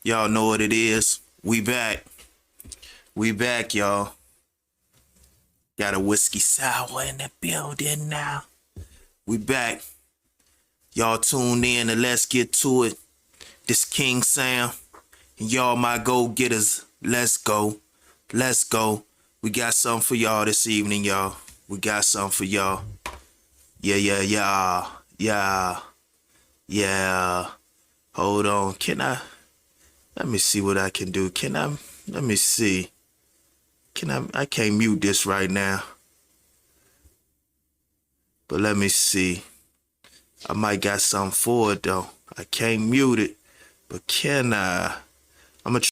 Y'all know what it is. We back. We back, y'all. Got a whiskey sour in the building now. We back. Y'all tuned in and let's get to it. This King Sam. And y'all my go-getters. Let's go. Let's go. We got something for y'all this evening, y'all. We got something for y'all. Yeah. Hold on. Let me see what I can do. Let me see. I can't mute this right now. But let me see. I might got something for it though. I can't mute it. But can I? I'm gonna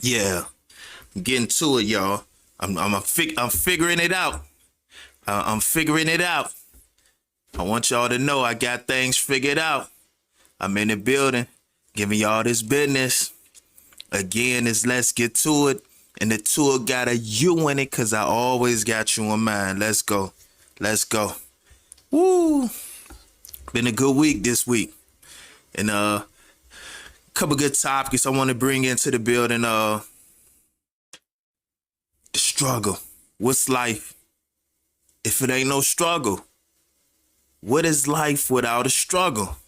Yeah. I'm getting to it, y'all. I'm figuring it out. I'm figuring it out. I want y'all to know I got things figured out. I'm in the building, giving y'all this business. Again, is let's get to it. And the tour got a you in it, cause I always got you in mind. Let's go. Let's go. Woo. Been a good week this week. And couple good topics I want to bring into the building. The struggle. What's life if it ain't no struggle? What is life without a struggle?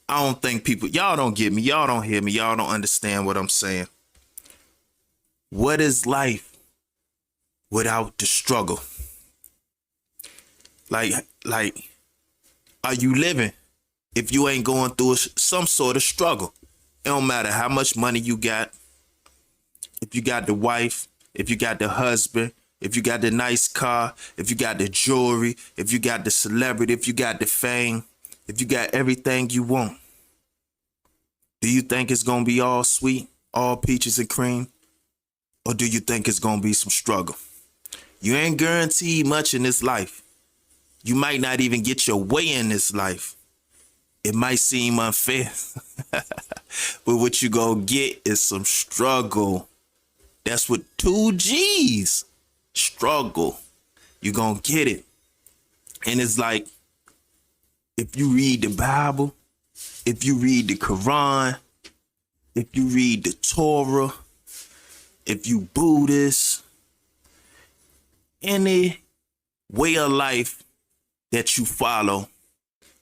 I don't think y'all don't get me. Y'all don't hear me. Y'all don't understand what I'm saying. What is life without the struggle? Like, are you living if you ain't going through some sort of struggle? It don't matter how much money you got. If you got the wife, if you got the husband, if you got the nice car, if you got the jewelry, if you got the celebrity, if you got the fame, if you got everything you want. Do you think it's going to be all sweet, all peaches and cream? Or do you think it's going to be some struggle? You ain't guaranteed much in this life. You might not even get your way in this life. It might seem unfair, but what you gonna get is some struggle. That's what 2 G's, struggle. You gonna get it. And it's like, if you read the Bible, if you read the Quran, if you read the Torah, if you Buddhist, any way of life that you follow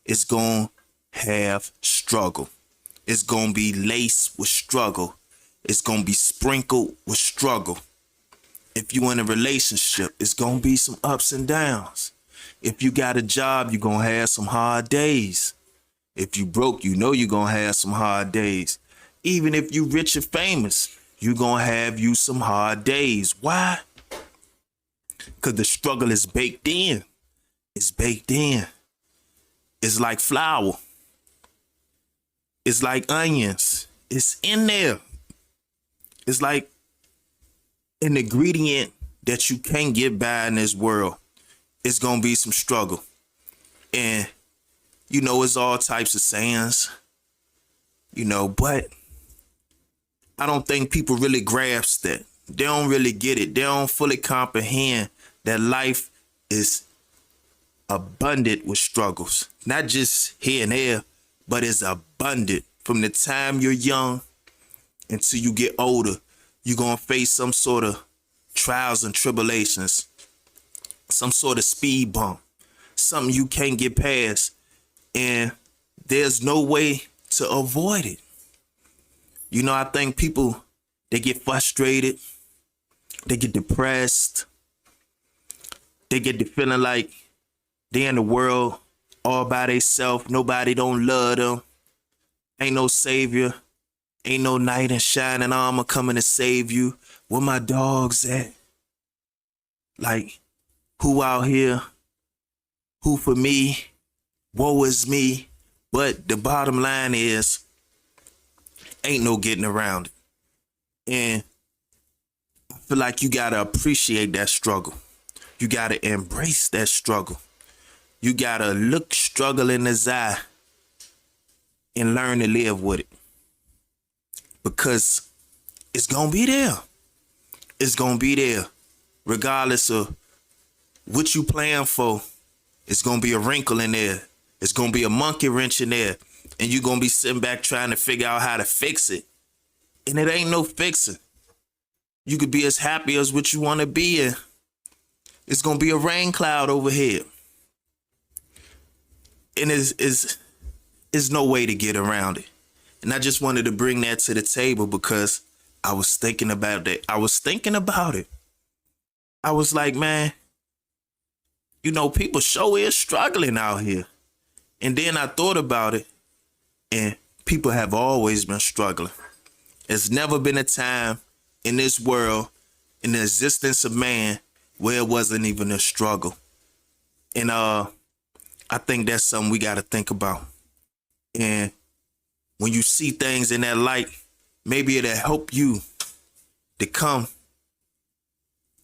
is gonna have struggle. It's gonna be laced with struggle. It's gonna be sprinkled with struggle. If you in a relationship, it's gonna be some ups and downs. If you got a job, you're gonna have some hard days. If you broke, you know you're gonna have some hard days. Even if you rich and famous, you're gonna have you some hard days. Why? Because the struggle is baked in. It's baked in. It's like flour. It's like onions. It's in there. It's like an ingredient that you can't get by in this world. It's going to be some struggle. And, it's all types of sayings, but I don't think people really grasp that. They don't really get it. They don't fully comprehend that life is abundant with struggles. Not just here and there, but it's abundant from the time you're young until you get older. You're going to face some sort of trials and tribulations, some sort of speed bump, something you can't get past. And there's no way to avoid it. You know, I think people, they get frustrated, they get depressed, they get the feeling like they in the world all by themselves. Nobody don't love them. Ain't no savior. Ain't no knight in shining armor coming to save you. Where my dogs at? Like, who out here? Who for me? Woe is me. But the bottom line is, ain't no getting around it. And I feel like you gotta appreciate that struggle. You gotta embrace that struggle. You gotta look struggle in his eye and learn to live with it. Because it's gonna be there. It's gonna be there. Regardless of what you plan for, it's gonna be a wrinkle in there. It's gonna be a monkey wrench in there. And you're gonna be sitting back trying to figure out how to fix it. And it ain't no fixing. You could be as happy as what you wanna be, and it's gonna be a rain cloud overhead. And it's no way to get around it. And I just wanted to bring that to the table because I was thinking about that. I was thinking about it. I was like, man, you know, people sure is struggling out here. And then I thought about it, and people have always been struggling. There's never been a time in this world, in the existence of man, where it wasn't even a struggle. And I think that's something we got to think about. And when you see things in that light, maybe it'll help you to come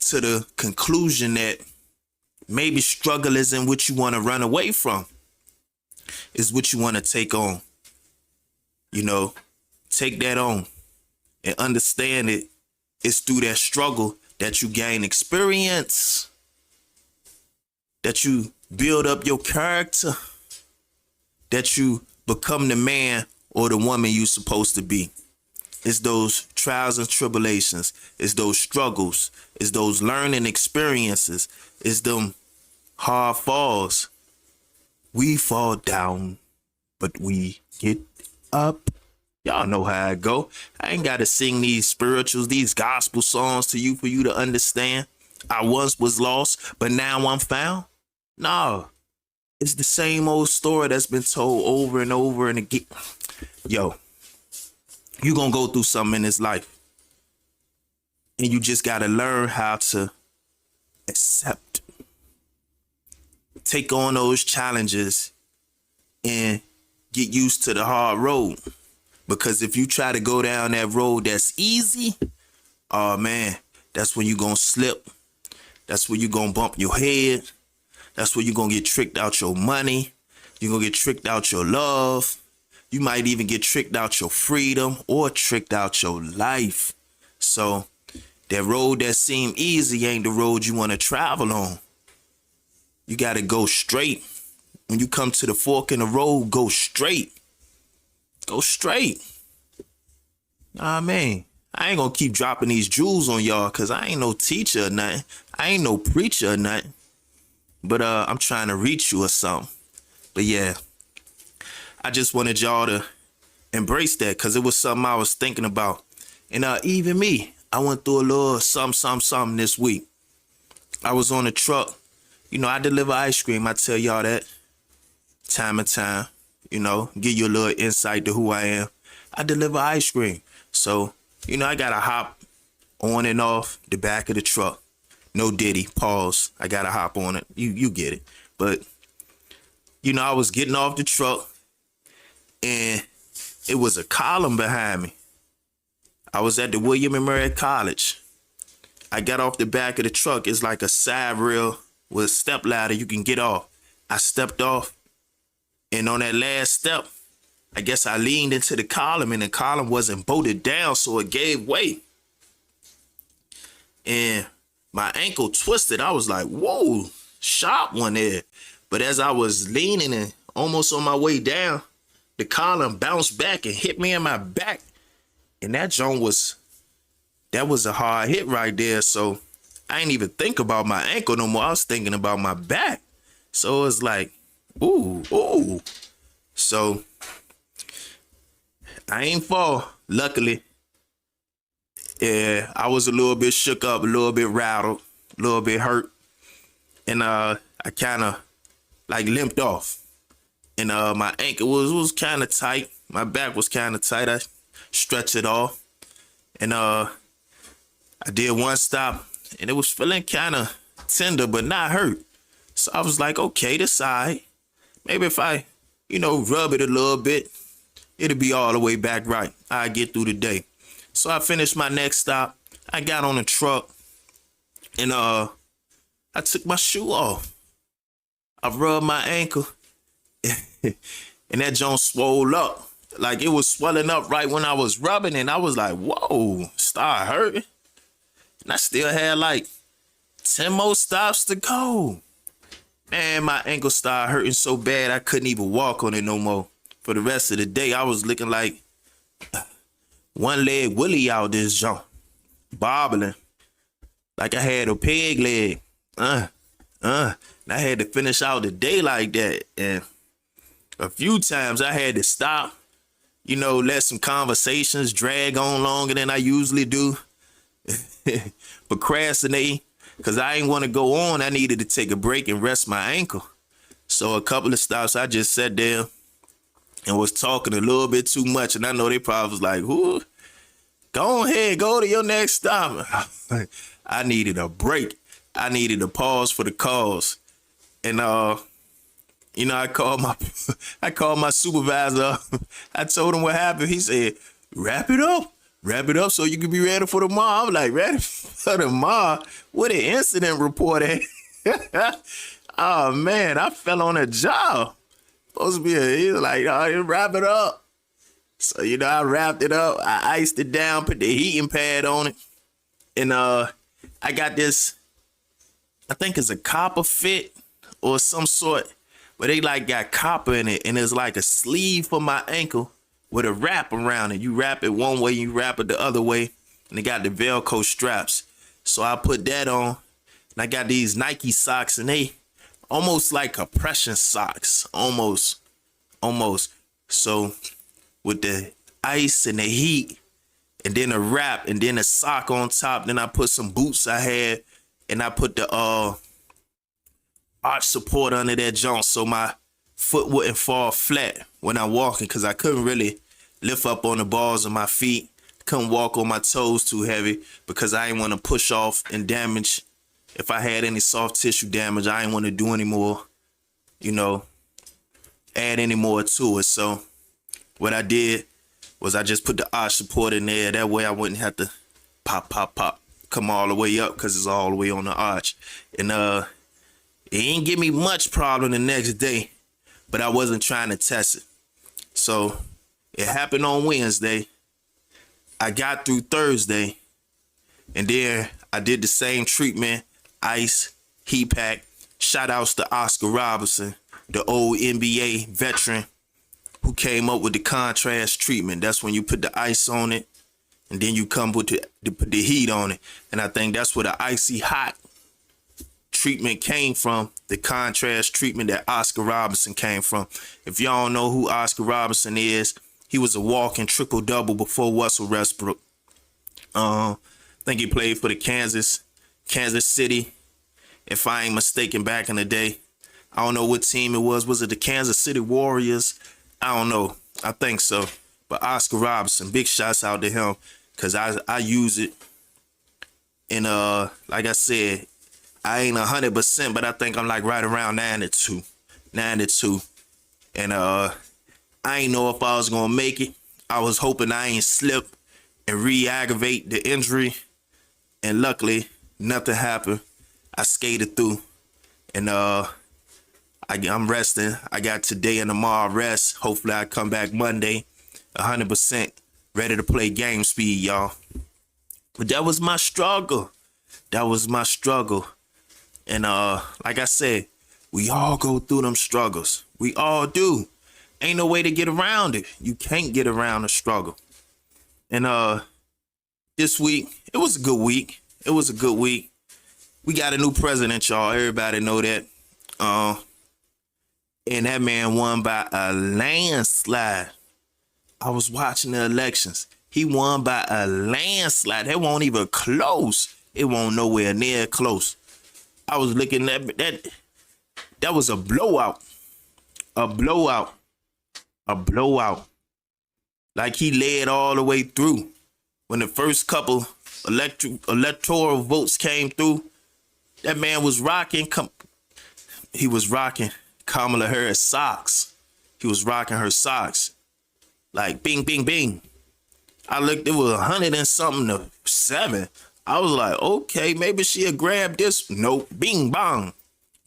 to the conclusion that maybe struggle isn't what you want to run away from. It's what you want to take on. You know, take that on and understand it. It's through that struggle that you gain experience, that you build up your character, that you become the man or the woman you're supposed to be. It's those trials and tribulations. It's those struggles. It's those learning experiences. It's them hard falls. We fall down, but we get up. Y'all know how it go. I ain't got to sing these spirituals, these gospel songs to you for you to understand. I once was lost, but now I'm found. No, it's the same old story that's been told over and over and again. Yo, you gonna go through something in this life, and you just gotta learn how to accept, take on those challenges, and get used to the hard road. Because if you try to go down that road that's easy, oh man, that's when you gonna slip. That's when you gonna bump your head. That's when you gonna get tricked out your money. You're gonna get tricked out your love. You might even get tricked out your freedom or tricked out your life. So that road that seemed easy ain't the road you want to travel on. You got to go straight. When you come to the fork in the road, go straight. Go straight. Nah, man. I ain't going to keep dropping these jewels on y'all because I ain't no teacher or nothing. I ain't no preacher or nothing. But I'm trying to reach you or something. But yeah, I just wanted y'all to embrace that because it was something I was thinking about. And even me, I went through a little something this week. I was on a truck. You know, I deliver ice cream. I tell y'all that time and time, you know, give you a little insight to who I am. I deliver ice cream. So, you know, I got to hop on and off the back of the truck. No diddy, pause. I got to hop on it. You get it. But, you know, I was getting off the truck and it was a column behind me. I was at the William and Mary College. I got off the back of the truck. It's like a side rail with a step ladder you can get off. I stepped off, and on that last step, I guess I leaned into the column, and the column wasn't bolted down, so it gave way. And my ankle twisted. I was like, whoa, sharp one there. But as I was leaning and almost on my way down, the column bounced back and hit me in my back. And that that was a hard hit right there. So I ain't even think about my ankle no more. I was thinking about my back. So it's like, ooh, ooh. So I ain't fall. Luckily, yeah, I was a little bit shook up, a little bit rattled, a little bit hurt, and I kind of like limped off, and my ankle was kind of tight. My back was kind of tight. I stretched it off, and I did one stop, and it was feeling kind of tender, but not hurt. So I was like, okay, this side, maybe if I, rub it a little bit, it'll be all the way back right. I get through the day. So I finished my next stop. I got on the truck, and I took my shoe off. I rubbed my ankle, and that joint swole up. Like it was swelling up right when I was rubbing, and I was like, whoa, start hurting. And I still had like 10 more stops to go. Man, my ankle started hurting so bad I couldn't even walk on it no more. For the rest of the day, I was looking like one leg Willie out this jump, bobbling like I had a peg leg. And I had to finish out the day like that. And a few times I had to stop, let some conversations drag on longer than I usually do. Procrastinate, because I didn't want to go on. I needed to take a break and rest my ankle. So a couple of stops, I just sat there and was talking a little bit too much. And I know they probably was like, "Who? Go ahead, go to your next stop." I needed a break. I needed a pause for the cause. And I called my supervisor. I told him what happened. He said, wrap it up so you can be ready for tomorrow. I'm like, ready for tomorrow? What an incident report at? Oh man, I fell on a job. Supposed to be he was like, oh, wrap it up. So, I wrapped it up. I iced it down, put the heating pad on it. And I got this, I think it's a copper fit or some sort, but they like got copper in it, and it's like a sleeve for my ankle with a wrap around it. You wrap it one way, you wrap it the other way, and they got the Velcro straps. So I put that on, and I got these Nike socks, and they almost like compression socks, almost. So with the ice and the heat, and then a wrap, and then a sock on top, then I put some boots I had, and I put the arch support under that joint so my foot wouldn't fall flat when I'm walking, because I couldn't really lift up on the balls of my feet. Couldn't walk on my toes too heavy because I didn't want to push off and damage. If I had any soft tissue damage, I didn't want to do any more, add any more to it. So what I did was I just put the arch support in there. That way I wouldn't have to pop, come all the way up, because it's all the way on the arch. And it ain't give me much problem the next day, but I wasn't trying to test it. So it happened on Wednesday. I got through Thursday, and then I did the same treatment, ice, heat pack. Shout outs to Oscar Robertson, the old NBA veteran who came up with the contrast treatment. That's when you put the ice on it, and then you come with the heat on it. And I think that's where the icy hot treatment came from, the contrast treatment that Oscar Robertson came from. If y'all don't know who Oscar Robertson is, he was a walking triple-double before Russell Westbrook. I think he played for the Kansas City, if I ain't mistaken, back in the day. I don't know what team it was. Was it the Kansas City Warriors? I don't know. I think so. But Oscar Robertson, big shouts out to him, because I use it. And like I said, I ain't 100%, but I think I'm like right around 92. And I ain't know if I was gonna make it. I was hoping I ain't slip and re-aggravate the injury. And luckily, nothing happened. I skated through. And I'm resting. I got today and tomorrow rest. Hopefully I come back Monday 100% ready to play game speed, y'all. But that was my struggle. And like I said, we all go through them struggles. We all do. Ain't no way to get around it. You can't get around a struggle. And this week, it was a good week. It was a good week. We got a new president, y'all. Everybody know that. And that man won by a landslide. I was watching the elections. He won by a landslide. That won't even close. It won't nowhere near close. I was looking at that. That was a blowout. A blowout. A blowout. Like he led all the way through. When the first couple electoral votes came through, that man was rocking. He was rocking Kamala Harris socks. He was rocking her socks. Like bing, bing, bing. I looked, it was 100 and something to 7. I was like, okay, maybe she'll grab this. Nope, bing, bong.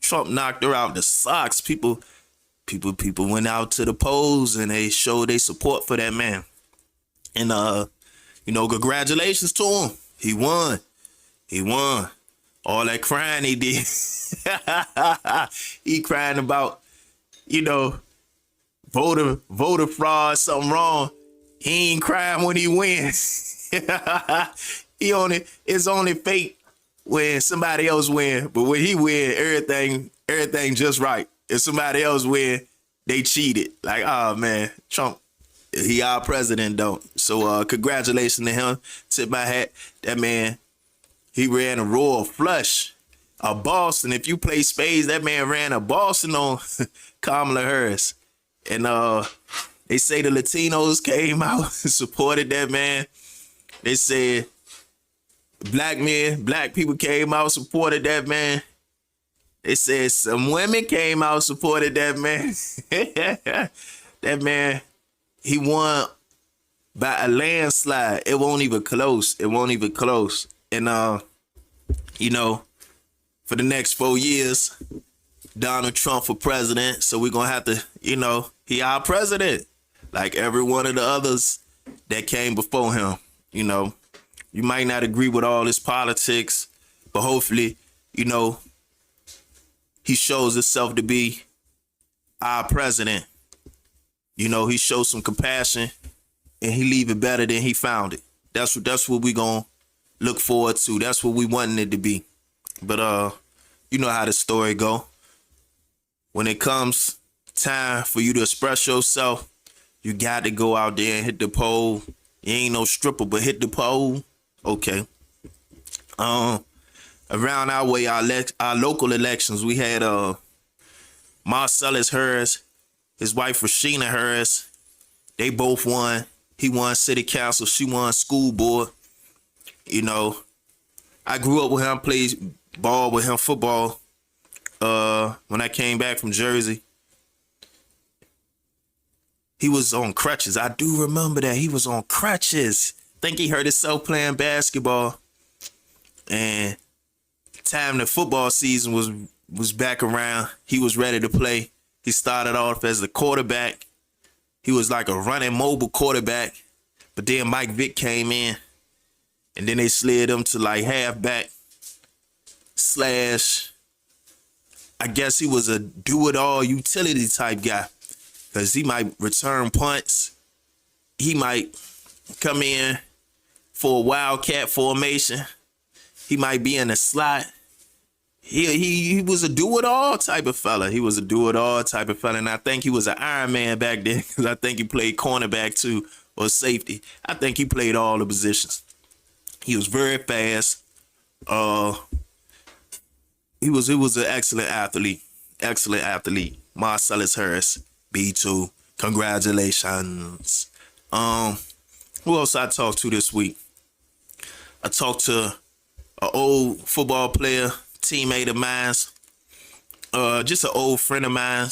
Trump knocked her out the socks. People went out to the polls and they showed their support for that man. And congratulations to him. He won. He won. All that crying he did. He crying about, voter fraud, something wrong. He ain't crying when he wins. It's only fake when somebody else win, but when he win, everything just right. If somebody else win, they cheated. Like, oh man, Trump, he our president though. So congratulations to him. Tip my hat. That man, he ran a royal flush. A Boston. If you play spades, that man ran a Boston on Kamala Harris. And they say the Latinos came out and supported that man. They said black people came out, supported that man. They said some women came out, supported that man. That man, he won by a landslide. It won't even close. It won't even close. And, for the next 4 years, Donald Trump for president. So we're going to have to, he our president. Like every one of the others that came before him. You might not agree with all his politics, but hopefully, he shows himself to be our president. He shows some compassion and he leave it better than he found it. That's what we gonna look forward to. That's what we wanting it to be. But you know how the story go. When it comes time for you to express yourself, you got to go out there and hit the poll. You ain't no stripper, but hit the poll. Okay. Around our way, our local elections, we had Marcellus Harris, his wife Rashina Harris. They both won. He won city council. She won school board. I grew up with him, played ball with him, football. When I came back from Jersey, he was on crutches. I do remember that he was on crutches. Think he hurt himself playing basketball. And time the football season was back around, he was ready to play. He started off as a quarterback. He was like a running mobile quarterback. But then Mike Vick came in. And then they slid him to like halfback / I guess he was a do-it-all utility type guy. Because he might return punts. He might come in for a wildcat formation. He might be in the slot. He was a do-it-all type of fella. He was a do-it-all type of fella. And I think he was an Iron Man back then. Because I think he played cornerback too, or safety. I think he played all the positions. He was very fast. He was an excellent athlete. Excellent athlete. Marcellus Harris. B2. Congratulations. Who else I talked to this week? I talked to an old football player, teammate of mine. Just an old friend of mine,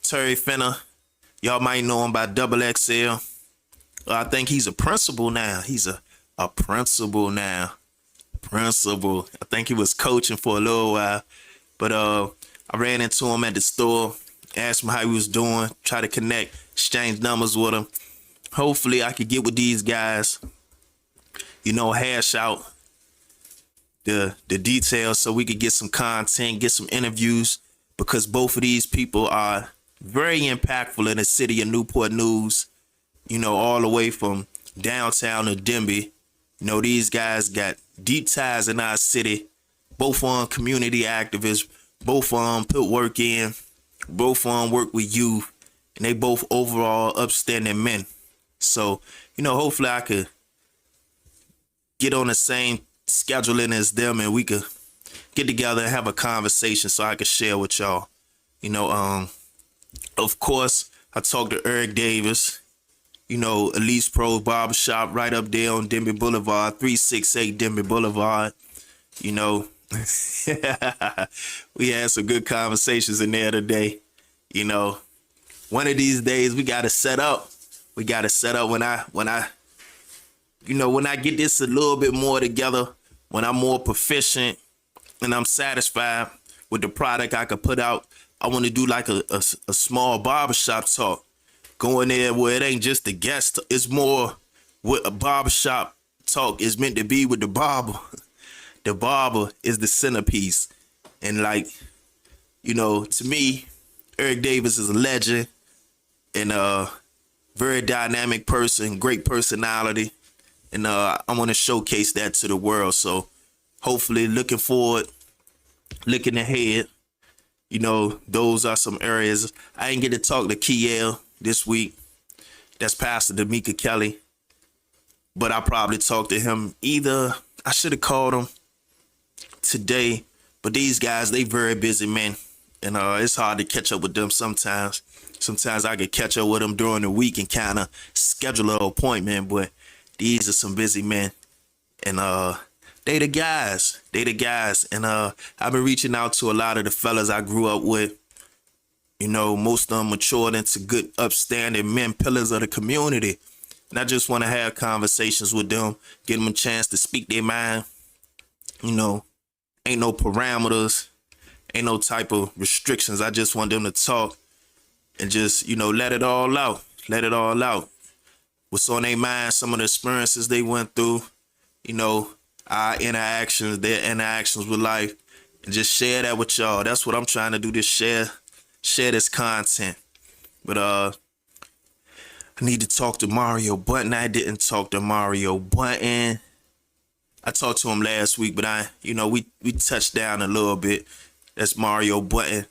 Terry Finner. Y'all might know him by Double XL. I think he's a principal now. He's a principal now. Principal. I think he was coaching for a little while. But I ran into him at the store. Asked him how he was doing, try to connect, exchange numbers with him. Hopefully I could get with these guys, hash out the details so we could get some content, get some interviews, because both of these people are very impactful in the city of Newport News, all the way from downtown to Denby. You know, these guys got deep ties in our city. Both of them community activists. Both of them put work in. Both of them work with youth. And they both overall upstanding men. So, you know, hopefully I could get on the same scheduling as them and we could get together and have a conversation so I could share with y'all. You know, of course, I talked to Eric Davis, you know, Elise Pro Barbershop right up there on Denby Boulevard, 368 Denby Boulevard. You know, we had some good conversations in there today. You know, one of these days we got to set up. We got to set up when I get this a little bit more together, when I'm more proficient and I'm satisfied with the product I could put out. I want to do like a small barbershop talk. Go in there where it ain't just the guest. It's more what a barbershop talk is meant to be with the barber. The barber is the centerpiece. And like, you know, to me, Eric Davis is a legend and a very dynamic person, great personality. And I want to showcase that to the world. So hopefully looking forward, looking ahead, you know, those are some areas. I didn't get to talk to Kiel this week. That's Pastor D'Amica Kelly. But I probably talked to him either. I should have called him today. But these guys, they very busy men. And it's hard to catch up with them sometimes. Sometimes I could catch up with them during the week and kind of schedule an appointment. But these are some busy men. And they the guys. They the guys. And I've been reaching out to a lot of the fellas I grew up with. You know, most of them matured into good, upstanding men, pillars of the community. And I just want to have conversations with them, give them a chance to speak their mind. You know, ain't no parameters, ain't no type of restrictions. I just want them to talk and just, you know, let it all out. Let it all out. What's on their mind, some of the experiences they went through, you know, our interactions, their interactions with life, and just share that with y'all. That's what I'm trying to do, to share this content. But I need to talk to Mario Button. I didn't talk to Mario Button. I talked to him last week, but we touched down a little bit. That's Mario Button.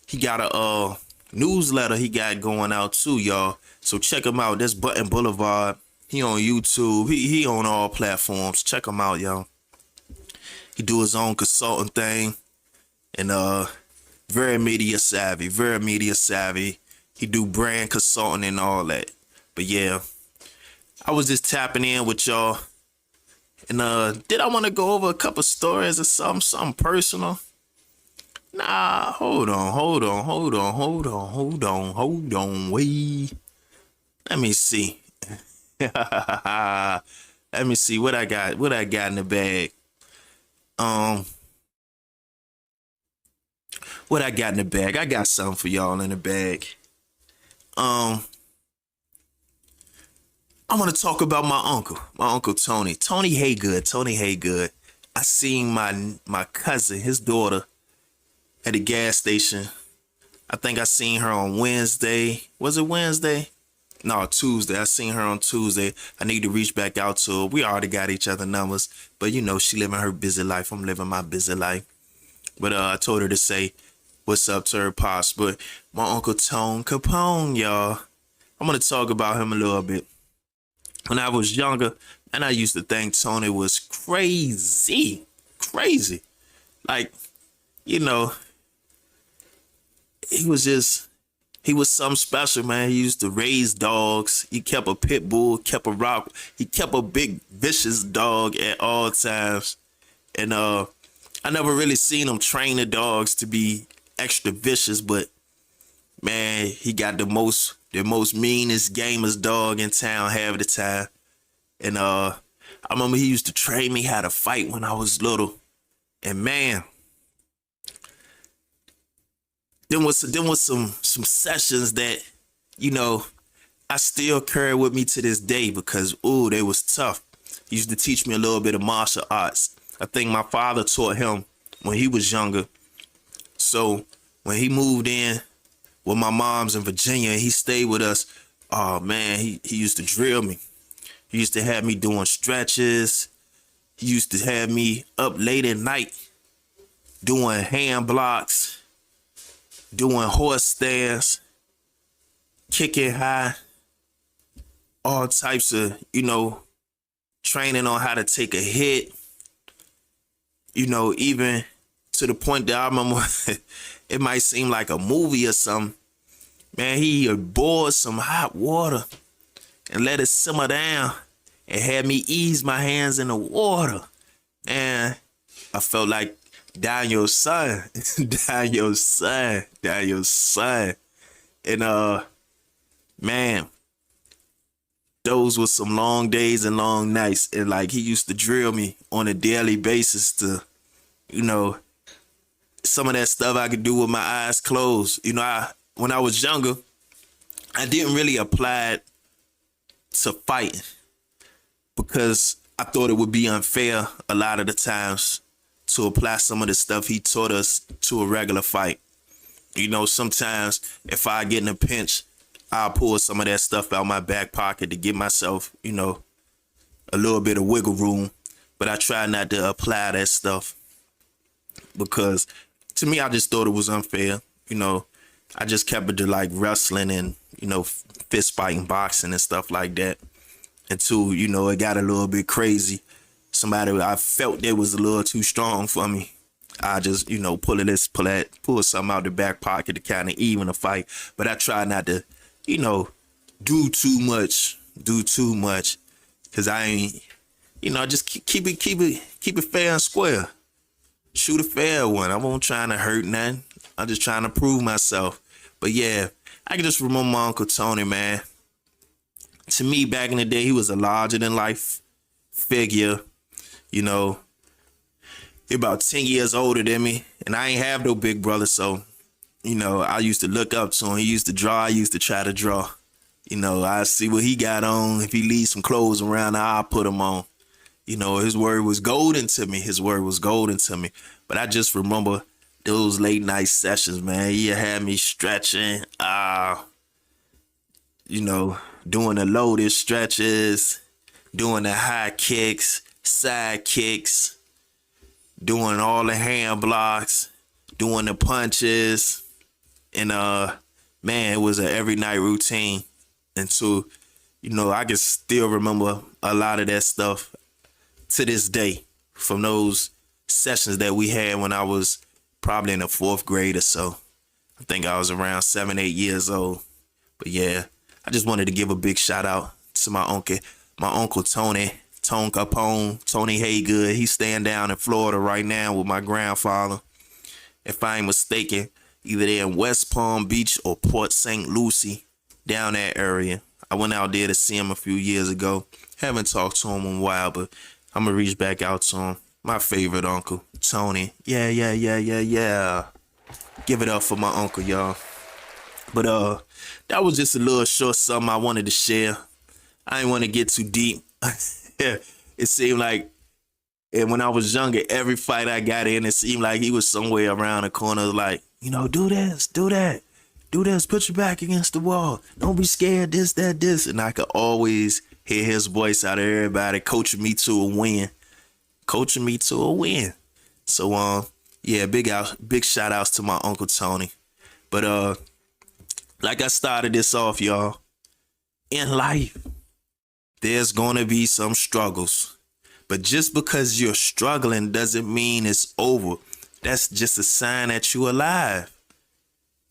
He got a newsletter he got going out too, y'all. So check him out. That's Button Boulevard. He on YouTube. He on all platforms. Check him out, y'all. He do his own consulting thing. And very media savvy. Very media savvy. He do brand consulting and all that. But yeah, I was just tapping in with y'all. And did I want to go over a couple stories or something personal? Nah, hold on, wait. Let me see. Let me see what I got in the bag. What I got in the bag. I got something for y'all in the bag. I want to talk about my uncle Tony. Tony Haygood. I seen my cousin, his daughter, at the gas station. I think I seen her on Wednesday. Was it Wednesday? No, Tuesday. I seen her on Tuesday. I need to reach back out to her. We already got each other numbers. But you know, she living her busy life. I'm living my busy life. But I told her to say what's up to her pops. But my Uncle Tone Capone, y'all. I'm going to talk about him a little bit. When I was younger, and I used to think Tony was crazy. Like, you know, he was something special, man. He used to raise dogs. He kept a pit bull, kept a rock. He kept a big, vicious dog at all times. And I never really seen him train the dogs to be extra vicious, but man, he got the most meanest, gamest dog in town half the time. And I remember he used to train me how to fight when I was little. And man, then was some sessions that, you know, I still carry with me to this day because they was tough. He used to teach me a little bit of martial arts. I think my father taught him when he was younger. So when he moved in with my mom's in Virginia and he stayed with us, oh man, he used to drill me. He used to have me doing stretches. He used to have me up late at night doing hand blocks, doing horse stairs, kicking high, all types of, training on how to take a hit, even to the point that I remember it might seem like a movie or something. Man, he would boil some hot water and let it simmer down and had me ease my hands in the water. And I felt like Daniel's son, Daniel's son. And man, those were some long days and long nights. And like he used to drill me on a daily basis to, some of that stuff I could do with my eyes closed. When I was younger, I didn't really apply it to fighting because I thought it would be unfair a lot of the times to apply some of the stuff he taught us to a regular fight. Sometimes if I get in a pinch, I'll pull some of that stuff out my back pocket to give myself, a little bit of wiggle room. But I try not to apply that stuff because to me, I just thought it was unfair. I just kept it to like wrestling and, fist fighting, boxing and stuff like that. Until, it got a little bit crazy. Somebody I felt that was a little too strong for me. I just, pull something out the back pocket to kind of even the fight. But I try not to, do too much. Cause I ain't, just keep it fair and square. Shoot a fair one. I won't trying to hurt nothing. I'm just trying to prove myself. But yeah, I can just remember my Uncle Tony, man. To me, back in the day, he was a larger than life figure. He about 10 years older than me, and I ain't have no big brother, so, I used to look up to him. He used to draw. I used to try to draw. I see what he got on. If he leaves some clothes around, I'll put them on. His word was golden to me. But I just remember those late night sessions, man. He had me stretching, doing the loaded stretches, doing the high kicks, side kicks, doing all the hand blocks, doing the punches. And man, it was an every night routine. And so, I can still remember a lot of that stuff to this day from those sessions that we had when I was probably in the 4th grade or so. I think I was around 7, 8 years old. But yeah, I just wanted to give a big shout out to my uncle Tony Capone, Tony Haygood. He's staying down in Florida right now with my grandfather. If I ain't mistaken, either they're in West Palm Beach or Port St. Lucie, down that area. I went out there to see him a few years ago. Haven't talked to him in a while, but I'm gonna reach back out to him. My favorite uncle, Tony. Yeah. Give it up for my uncle, y'all. But that was just a little short something I wanted to share. I didn't want to get too deep. It seemed like, and when I was younger, every fight I got in, it seemed like he was somewhere around the corner, like, do this, do that, do this, put your back against the wall. Don't be scared, this, that, this. And I could always hear his voice out of everybody coaching me to a win. So, yeah, big shout outs to my Uncle Tony. But, like I started this off, y'all, in life, there's going to be some struggles. But just because you're struggling doesn't mean it's over. That's just a sign that you're alive.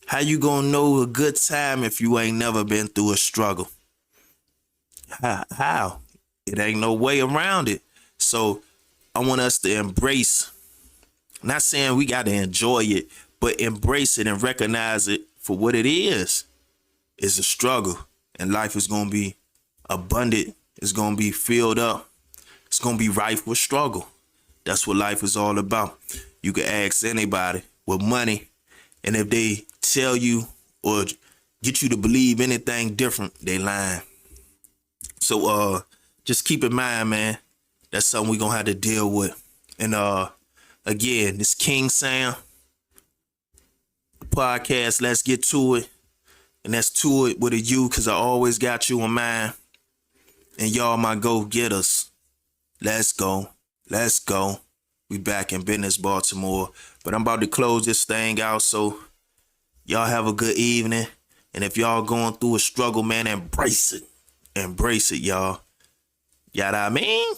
How you going to know a good time if you ain't never been through a struggle? How? It ain't no way around it. So I want us to embrace, not saying we got to enjoy it, but embrace it and recognize it for what it is. It's a struggle, and life is going to be abundant. It's going to be filled up. It's going to be rife with struggle. That's what life is all about. You can ask anybody with money, and if they tell you or get you to believe anything different, they lying. So just keep in mind, man, that's something we're going to have to deal with. And again, this King Sam podcast, let's get to it. And that's to it with a U, because I always got you in mind. And y'all my go-getters. Let's go. Let's go. We back in business, Baltimore. But I'm about to close this thing out, so y'all have a good evening. And if y'all going through a struggle, man, embrace it. Embrace it, y'all. Yada I mean?